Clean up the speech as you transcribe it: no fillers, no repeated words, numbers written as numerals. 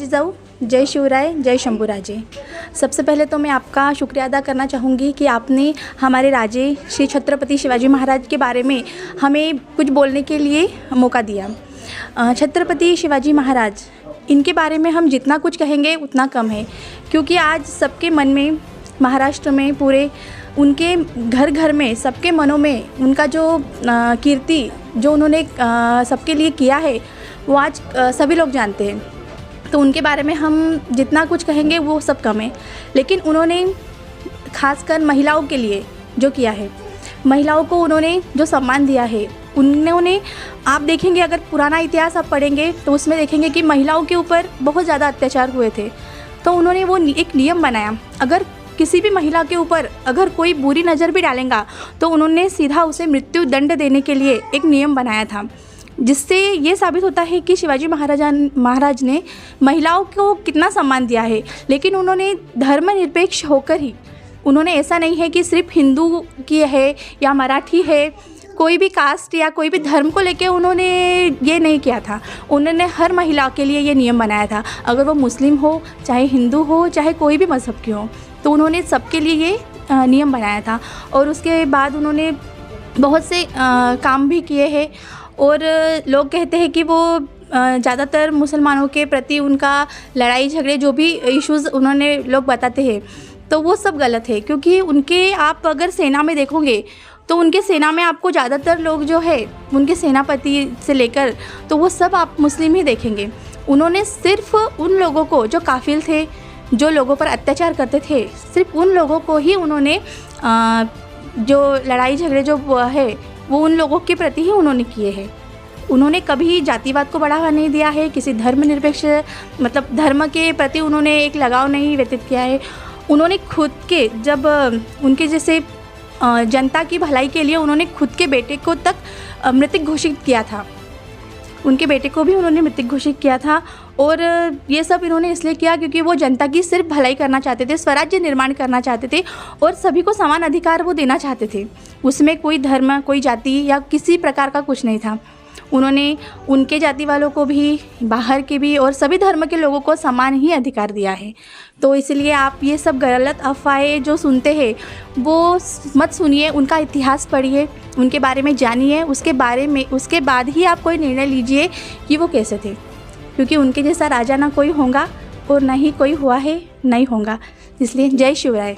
जिजाऊ, जय शिवराय, जय शंभूराजे। सबसे पहले तो मैं आपका शुक्रिया अदा करना चाहूँगी कि आपने हमारे राजे श्री छत्रपति शिवाजी महाराज के बारे में हमें कुछ बोलने के लिए मौका दिया। छत्रपति शिवाजी महाराज, इनके बारे में हम जितना कुछ कहेंगे उतना कम है, क्योंकि आज सबके मन में, महाराष्ट्र में पूरे उनके घर घर में, सबके मनों में उनका जो कीर्ति जो उन्होंने सबके लिए किया है वो आज सभी लोग जानते हैं। तो उनके बारे में हम जितना कुछ कहेंगे वो सब कम है। लेकिन उन्होंने खासकर महिलाओं के लिए जो किया है, महिलाओं को उन्होंने जो सम्मान दिया है, उन्होंने, आप देखेंगे अगर पुराना इतिहास आप पढ़ेंगे तो उसमें देखेंगे कि महिलाओं के ऊपर बहुत ज़्यादा अत्याचार हुए थे। तो उन्होंने वो एक नियम बनाया, अगर किसी भी महिला के ऊपर अगर कोई बुरी नज़र भी डालेगा तो उन्होंने सीधा उसे मृत्यु दंड देने के लिए एक नियम बनाया था, जिससे ये साबित होता है कि शिवाजी महाराज ने महिलाओं को कितना सम्मान दिया है। लेकिन उन्होंने धर्मनिरपेक्ष होकर ही, उन्होंने ऐसा नहीं है कि सिर्फ हिंदू की है या मराठी है, कोई भी कास्ट या कोई भी धर्म को लेके उन्होंने ये नहीं किया था। उन्होंने हर महिला के लिए ये नियम बनाया था, अगर वो मुस्लिम हो, चाहे हिंदू हो, चाहे कोई भी मज़हब की हो, तो उन्होंने सबके लिए ये नियम बनाया था। और उसके बाद उन्होंने बहुत से काम भी किए हैं। और लोग कहते हैं कि वो ज़्यादातर मुसलमानों के प्रति उनका लड़ाई झगड़े जो भी इश्यूज़ उन्होंने लोग बताते हैं, तो वो सब गलत है। क्योंकि उनके, आप अगर सेना में देखोगे तो उनके सेना में आपको ज़्यादातर लोग जो है, उनके सेनापति से लेकर, तो वो सब आप मुस्लिम ही देखेंगे। उन्होंने सिर्फ उन लोगों को जो काफिल थे, जो लोगों पर अत्याचार करते थे, सिर्फ उन लोगों को ही उन्होंने जो लड़ाई झगड़े जो है वो उन लोगों के प्रति ही उन्होंने किए हैं। उन्होंने कभी जातिवाद को बढ़ावा नहीं दिया है, किसी धर्मनिरपेक्ष मतलब धर्म के प्रति उन्होंने एक लगाव नहीं व्यतीत किया है। उन्होंने खुद के, जब उनके जैसे जनता की भलाई के लिए उन्होंने खुद के बेटे को तक मृतक घोषित किया था, उनके बेटे को भी उन्होंने मृतक घोषित किया था। और ये सब इन्होंने इसलिए किया क्योंकि वो जनता की सिर्फ भलाई करना चाहते थे, स्वराज्य निर्माण करना चाहते थे और सभी को समान अधिकार वो देना चाहते थे। उसमें कोई धर्म, कोई जाति या किसी प्रकार का कुछ नहीं था। उन्होंने उनके जाति वालों को भी, बाहर के भी और सभी धर्म के लोगों को समान ही अधिकार दिया है। तो इसलिए आप ये सब गलत अफवाहें जो सुनते हैं वो मत सुनिए, उनका इतिहास पढ़िए, उनके बारे में जानिए, उसके बाद ही आप कोई निर्णय लीजिए कि वो कैसे थे। क्योंकि उनके जैसा राजा ना कोई होगा और ना ही कोई हुआ है, नहीं होगा। इसलिए जय शिवराय।